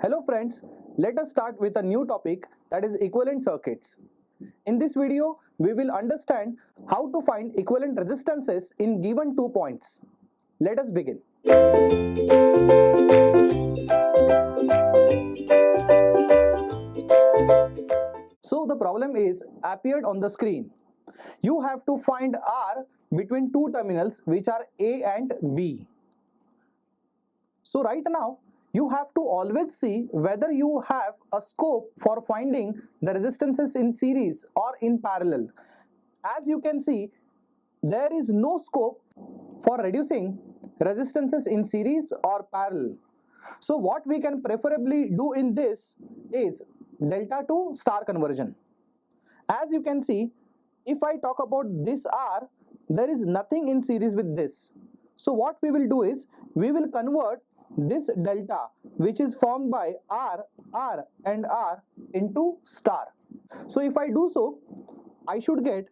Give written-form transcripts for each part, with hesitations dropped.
Hello friends, let us start with a new topic, that is equivalent circuits. In this video, we will understand how to find equivalent resistances in given 2 points. Let us begin. So the problem is appeared on the screen. You have to find R between two terminals which are A and B. So right now, you have to always see whether you have a scope for finding the resistances in series or in parallel. As you can see, there is no scope for reducing resistances in series or parallel. So what we can preferably do in this is delta to star conversion. As you can see, if I talk about this R, there is nothing in series with this. So what we will do is, we will convert this delta which is formed by R and R into star. So if I do so, I should get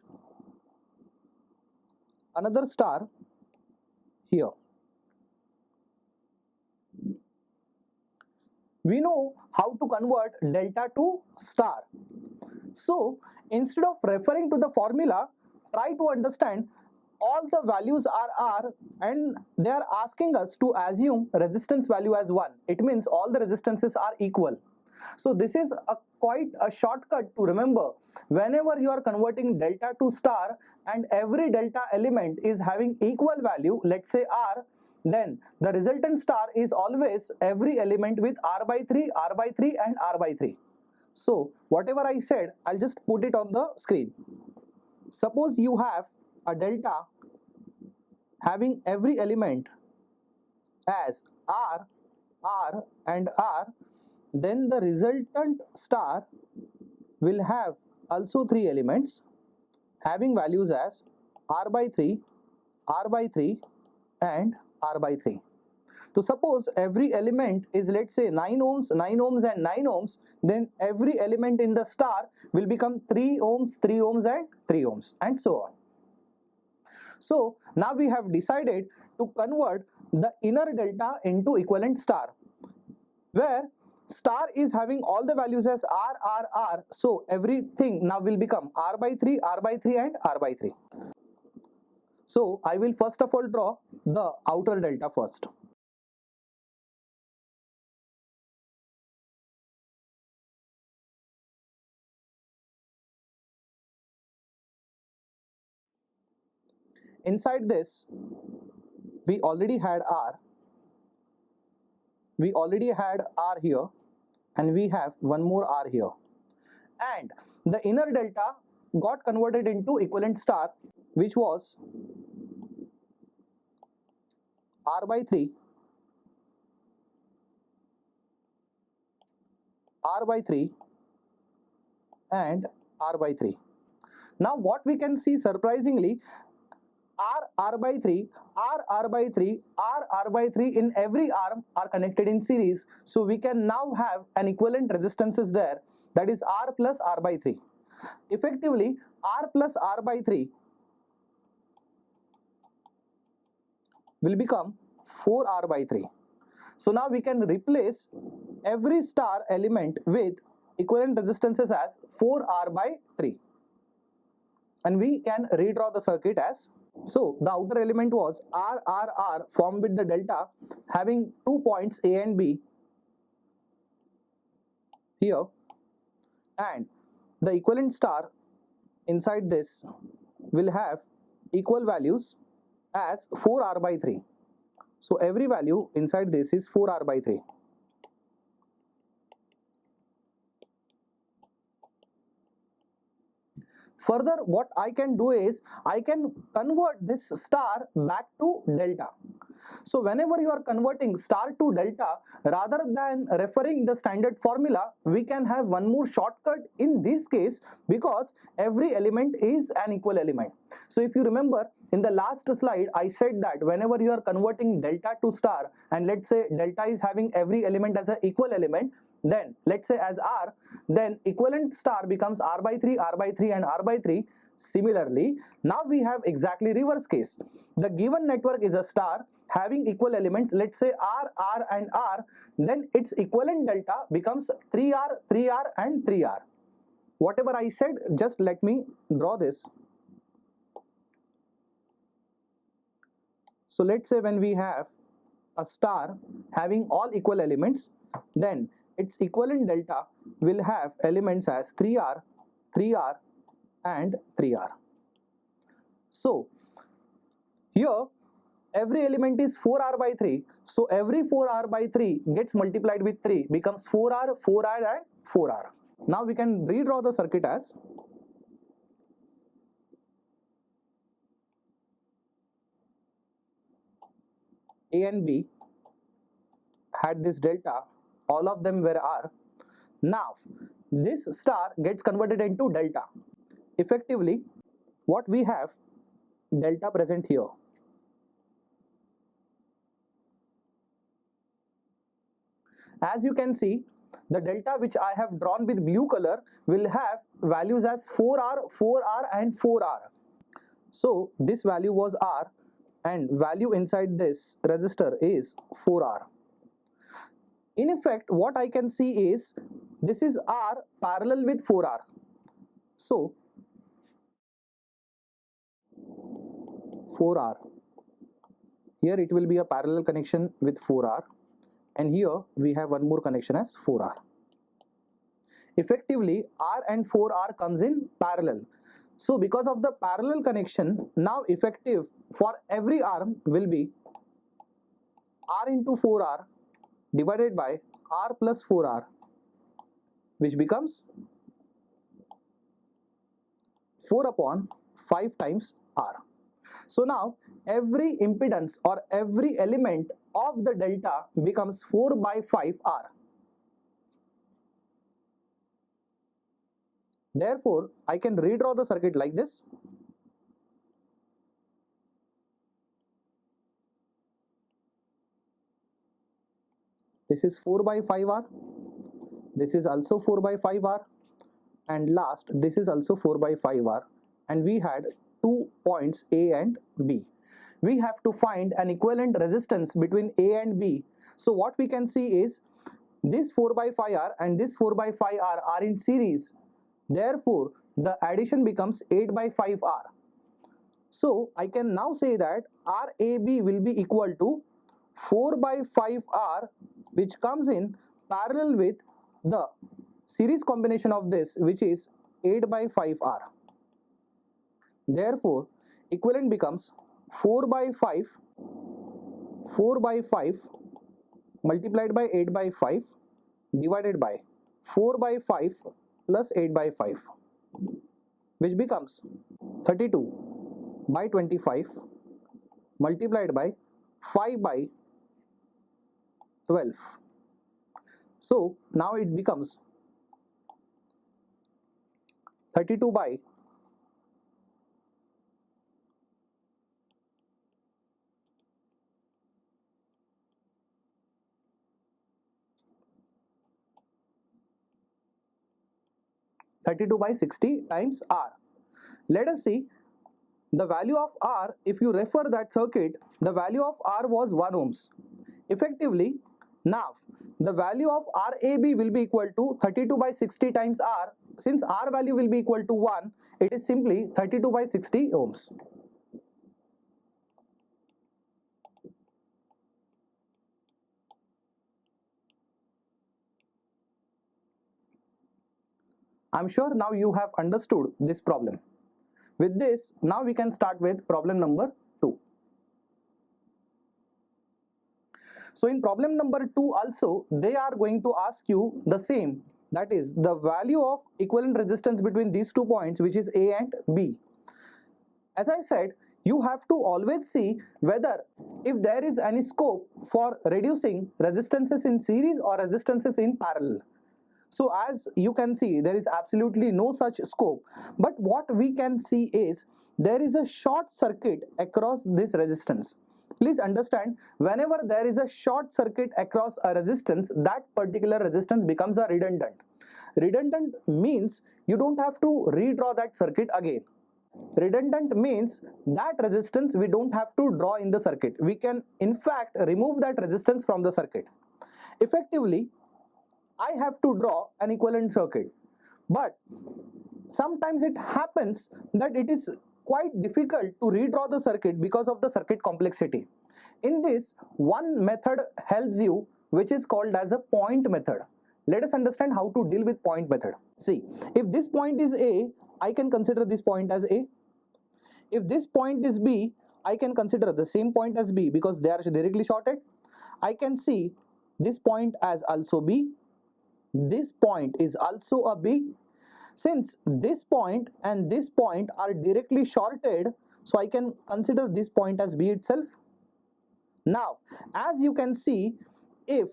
another star here. We know how to convert delta to star. So instead of referring to the formula, try to understand all the values are R and they are asking us to assume resistance value as 1. It means all the resistances are equal. So this is quite a shortcut to remember. Whenever you are converting delta to star and every delta element is having equal value, let's say R, then the resultant star is always every element with R by 3, R by 3 and R by 3. So whatever I said, I'll just put it on the screen. Suppose you have a delta having every element as R, R and R, then the resultant star will have also 3 elements having values as R by 3, R by 3 and R by 3. So suppose every element is, let's say, 9 ohms, 9 ohms and 9 ohms, then every element in the star will become 3 ohms, 3 ohms and 3 ohms and so on. So now we have decided to convert the inner delta into equivalent star, where star is having all the values as R, R, R. So everything now will become R by 3, R by 3 and R by 3. So I will first of all draw the outer delta first. Inside this, we already had R. We already had R here and we have one more R here. And the inner delta got converted into equivalent star, which was R by 3, R by 3 and R by 3. Now what we can see surprisingly, R by 3, R by 3, R by 3 in every arm are connected in series. So we can now have an equivalent resistances there, that is R plus R by 3. Effectively, R plus R by 3 will become 4R by 3. So now we can replace every star element with equivalent resistances as 4R by 3. And we can redraw the circuit as so. The outer element was R formed with the delta having 2 points A and B here, and the equivalent star inside this will have equal values as 4R by 3. So every value inside this is 4R by 3. Further, what I can do is, I can convert this star back to delta. So whenever you are converting star to delta, rather than referring the standard formula, we can have one more shortcut in this case, because every element is an equal element. So if you remember, in the last slide, I said that whenever you are converting delta to star, and let's say delta is having every element as an equal element, then let's say as R, then equivalent star becomes R by 3 and R by 3. Similarly, now we have exactly reverse case. The given network is a star having equal elements, let's say R, R and R, then its equivalent delta becomes 3R, 3R and 3R. Whatever I said, just let me draw this. So let's say when we have a star having all equal elements, then its equivalent delta will have elements as 3R, 3R and 3R. So here every element is 4R by 3. So every 4R by 3 gets multiplied with 3, becomes 4R, 4R and 4R. Now we can redraw the circuit as A and B had this delta, all of them were R. Now this star gets converted into delta. Effectively, what we have, delta present here. As you can see, the delta which I have drawn with blue color will have values as 4R, 4R and 4R. So this value was R and value inside this resistor is 4R. In effect, what I can see is this is R parallel with 4R. So 4R. Here it will be a parallel connection with 4R, and here we have one more connection as 4R. Effectively, R and 4R comes in parallel. So because of the parallel connection, now effective for every arm will be R into 4R divided by R plus 4R, which becomes 4 upon 5 times R. So now every impedance or every element of the delta becomes 4 by 5 R. Therefore, I can redraw the circuit like this. This is 4 by 5R. This is also 4 by 5R. And last, this is also 4 by 5R. And we had 2 points A and B. We have to find an equivalent resistance between A and B. So what we can see is this 4 by 5R and this 4 by 5R are in series. Therefore, the addition becomes 8 by 5R. So I can now say that RAB will be equal to 4 by 5R, which comes in parallel with the series combination of this, which is 8 by 5R. Therefore, equivalent becomes 4 by 5 multiplied by 8 by 5 divided by 4 by 5 plus 8 by 5, which becomes 32 by 25 multiplied by 5 by 12. So now it becomes 32 by 60 times R. Let us see the value of R. If you refer that circuit, the value of R was 1 ohms. Effectively, now the value of RAB will be equal to 32 by 60 times R. Since R value will be equal to 1, it is simply 32 by 60 ohms. I'm sure now you have understood this problem. With this, now we can start with problem number 2. So in problem number 2 also, they are going to ask you the same, that is the value of equivalent resistance between these 2 points, which is A and B. As I said, you have to always see whether if there is any scope for reducing resistances in series or resistances in parallel. So as you can see, there is absolutely no such scope. But what we can see is there is a short circuit across this resistance. Please understand, whenever there is a short circuit across a resistance, that particular resistance becomes a redundant. Redundant means you don't have to redraw that circuit again. Redundant means that resistance we don't have to draw in the circuit. We can in fact remove that resistance from the circuit. Effectively, I have to draw an equivalent circuit, but sometimes it happens that it is quite difficult to redraw the circuit because of the circuit complexity. In this, one method helps you, which is called as a point method. Let us understand how to deal with point method. See, if this point is A, I can consider this point as A. If this point is B, I can consider the same point as B because they are directly shorted. I can see this point as also B. This point is also a B. Since this point and this point are directly shorted, so I can consider this point as B itself. Now, as you can see, if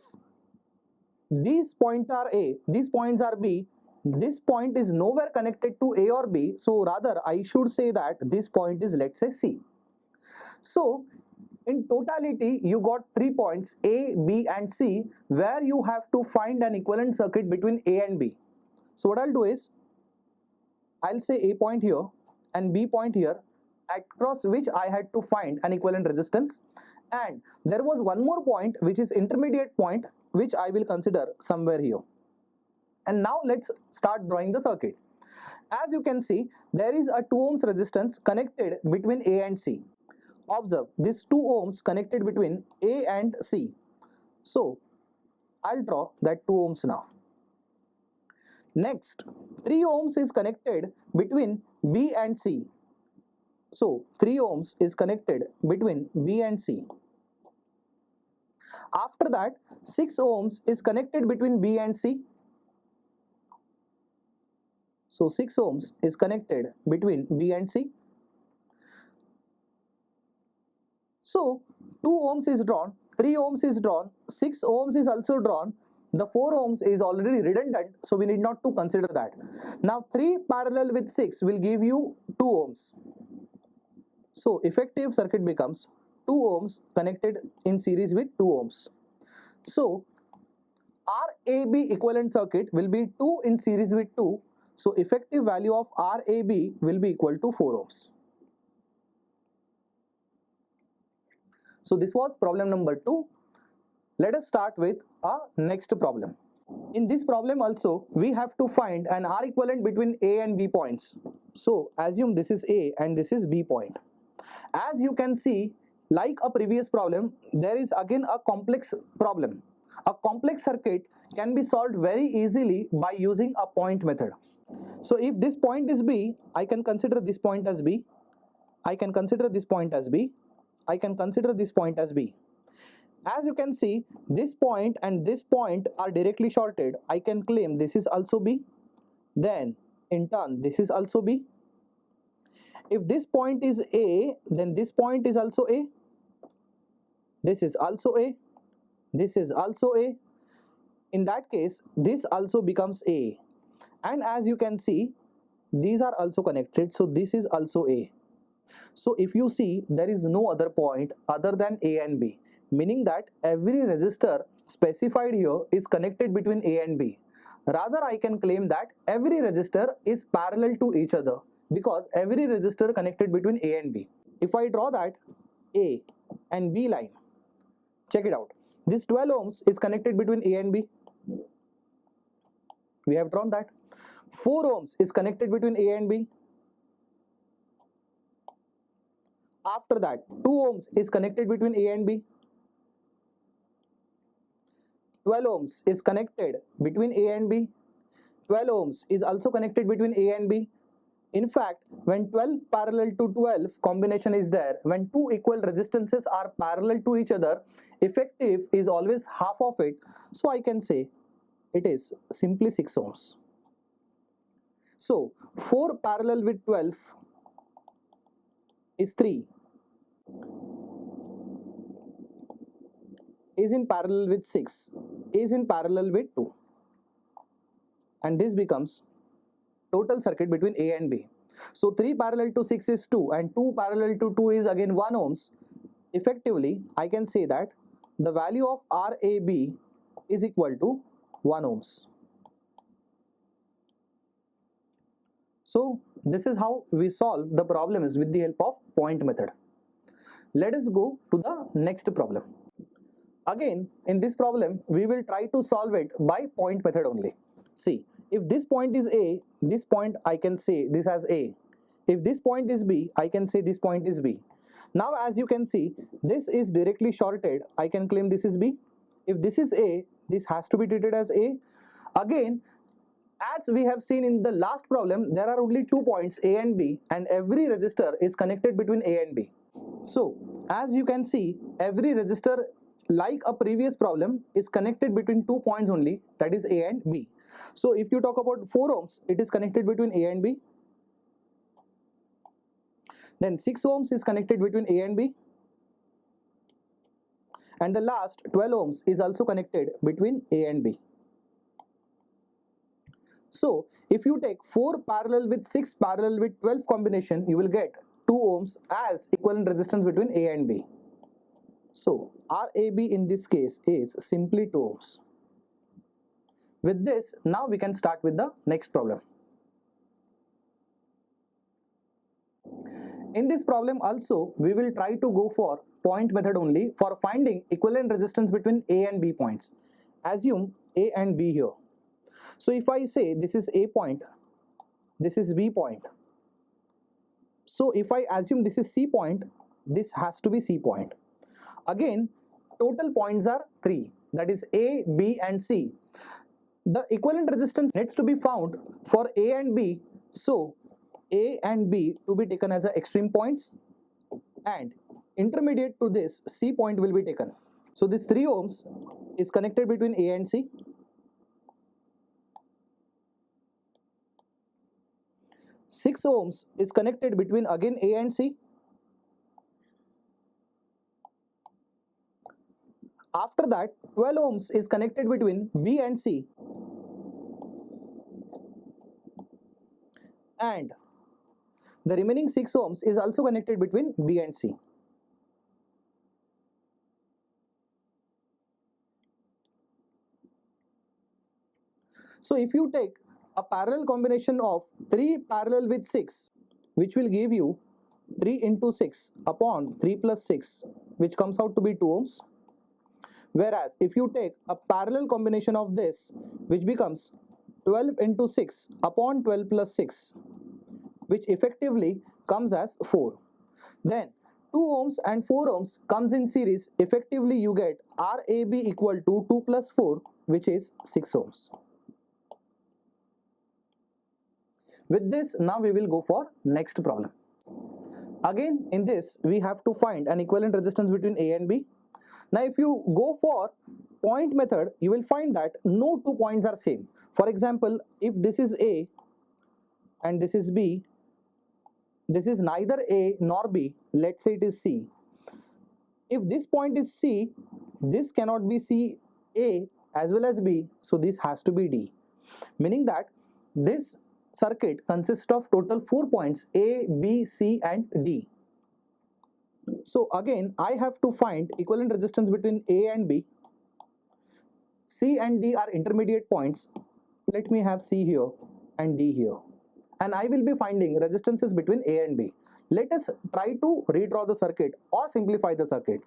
these points are A, these points are B, this point is nowhere connected to A or B, so rather I should say that this point is, let's say, C. So in totality, you got 3 points A, B and C where you have to find an equivalent circuit between A and B. So what I'll do is, I'll say A point here and B point here, across which I had to find an equivalent resistance, and there was one more point which is intermediate point which I will consider somewhere here. And now let's start drawing the circuit. As you can see, there is a 2 ohms resistance connected between A and C. Observe, this 2 ohms connected between A and C. So I'll draw that 2 ohms now. Next, 3 ohms is connected between B and C. So 3 ohms is connected between B and C. After that, 6 ohms is connected between B and C. So 6 ohms is connected between B and C. So 2 ohms is drawn, 3 ohms is drawn, 6 ohms is also drawn. The 4 ohms is already redundant, so we need not to consider that. Now 3 parallel with 6 will give you 2 ohms. So effective circuit becomes 2 ohms connected in series with 2 ohms. So RAB equivalent circuit will be 2 in series with 2. So effective value of RAB will be equal to 4 ohms. So this was problem number 2. Let us start with our next problem. In this problem also, we have to find an R equivalent between A and B points. So assume this is A and this is B point. As you can see, like a previous problem, there is again a complex problem. A complex circuit can be solved very easily by using a point method. So if this point is B, I can consider this point as B. I can consider this point as B. I can consider this point as B. As you can see, this point and this point are directly shorted. I can claim this is also B. Then in turn, this is also B. If this point is A, then this point is also A. This is also A. This is also A. In that case, this also becomes A. And as you can see, these are also connected. So this is also A. So if you see, there is no other point other than A and B, meaning that every resistor specified here is connected between A and B. Rather, I can claim that every resistor is parallel to each other because every resistor connected between A and B. If I draw that A and B line, check it out. This 12 ohms is connected between A and B. We have drawn that. 4 ohms is connected between A and B. After that, 2 ohms is connected between A and B. 12 ohms is connected between A and B. 12 ohms is also connected between A and B. In fact, when 12 parallel to 12 combination is there, when two equal resistances are parallel to each other, effective is always half of it. So I can say it is simply 6 ohms. So 4 parallel with 12 is 3. Is in parallel with 6, is in parallel with 2, and this becomes total circuit between A and B. So 3 parallel to 6 is 2 and 2 parallel to 2 is again 1 ohms. Effectively, I can say that the value of RAB is equal to 1 ohms. So this is how we solve the problems with the help of point method. Let us go to the next problem. Again, in this problem, we will try to solve it by point method only. See, if this point is A, this point I can say this as A. If this point is B, I can say this point is B. Now as you can see, this is directly shorted. I can claim this is B. If this is A, this has to be treated as A. Again, as we have seen in the last problem, there are only 2 points A and B, and every resistor is connected between A and B. So as you can see, every resistor, like a previous problem, is connected between 2 points only, that is A and B. So if you talk about 4 ohms, it is connected between A and B. Then 6 ohms is connected between A and B. And the last 12 ohms is also connected between A and B. So if you take 4 parallel with 6 parallel with 12 combination, you will get 2 ohms as equivalent resistance between A and B. So RAB in this case is simply 2 ohms. With this, now we can start with the next problem. In this problem also, we will try to go for point method only for finding equivalent resistance between A and B points. Assume A and B here. So if I say this is A point, this is B point. So if I assume this is C point, this has to be C point. Again, total points are 3, that is A, B and C. The equivalent resistance needs to be found for A and B. So A and B to be taken as the extreme points, and intermediate to this C point will be taken. So this 3 ohms is connected between A and C. 6 ohms is connected between again A and C. After that, 12 ohms is connected between B and C. And the remaining 6 ohms is also connected between B and C. So if you take a parallel combination of 3 parallel with 6, which will give you 3 into 6 upon 3 plus 6, which comes out to be 2 ohms. Whereas if you take a parallel combination of this, which becomes 12 into 6 upon 12 plus 6, which effectively comes as 4. Then 2 ohms and 4 ohms comes in series. Effectively you get RAB equal to 2 plus 4, which is 6 ohms. With this, now we will go for next problem. Again, in this we have to find an equivalent resistance between A and B. Now if you go for point method, you will find that no 2 points are same. For example, if this is A and this is B, this is neither A nor B, let's say it is C. If this point is C, this cannot be C, A as well as B, so this has to be D. Meaning that this circuit consists of total 4 points A, B, C and D. So again, I have to find equivalent resistance between A and B. C and D are intermediate points. Let me have C here and D here. And I will be finding resistances between A and B. Let us try to redraw the circuit or simplify the circuit.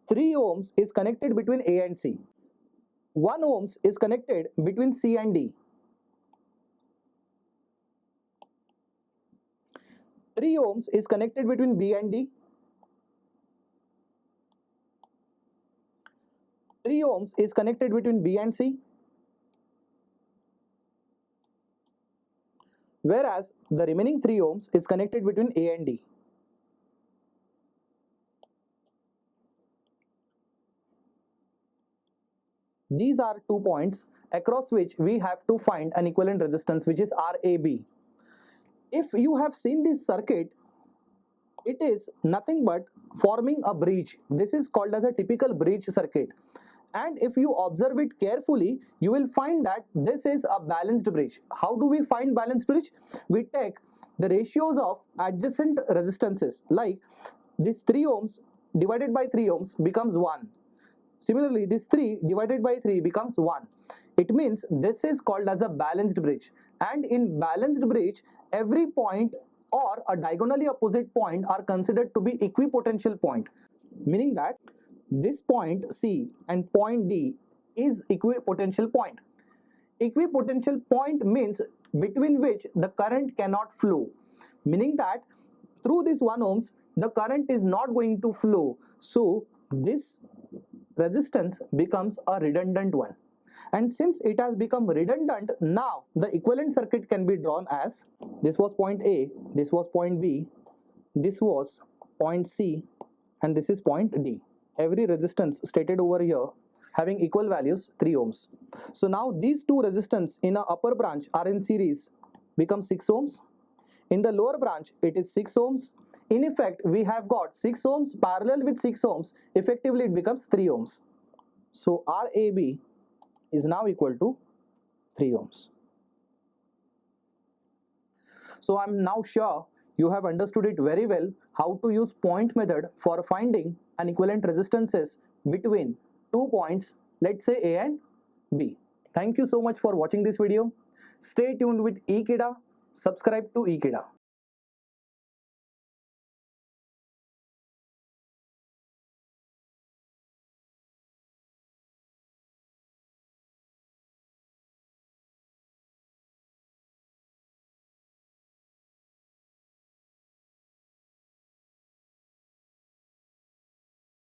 3 ohms is connected between A and C. 1 ohms is connected between C and D. 3 ohms is connected between B and D. 3 ohms is connected between B and C. Whereas the remaining 3 ohms is connected between A and D. These are 2 points across which we have to find an equivalent resistance, which is RAB. If you have seen this circuit, it is nothing but forming a bridge. This is called as a typical bridge circuit. And if you observe it carefully, you will find that this is a balanced bridge. How do we find balanced bridge? We take the ratios of adjacent resistances, like this 3 ohms divided by 3 ohms becomes 1. Similarly, this 3 divided by 3 becomes 1. It means this is called as a balanced bridge. And in balanced bridge, every point or a diagonally opposite point are considered to be equipotential point, meaning that this point C and point D is equipotential point. Equipotential point means between which the current cannot flow, meaning that through this 1 ohms the current is not going to flow, so this resistance becomes a redundant one. And since it has become redundant, now the equivalent circuit can be drawn as this was point A, this was point B, this was point C, and this is point D. Every resistance stated over here having equal values 3 ohms. So now these two resistance in a upper branch are in series, become 6 ohms. In the lower branch it is 6 ohms. In effect we have got 6 ohms parallel with 6 ohms, effectively it becomes 3 ohms. So RAB is now equal to 3 ohms. So I'm now sure you have understood it very well how to use point method for finding an equivalent resistances between 2 points, let's say A and B. Thank you so much for watching this video. Stay tuned with eKida. Subscribe to eKida.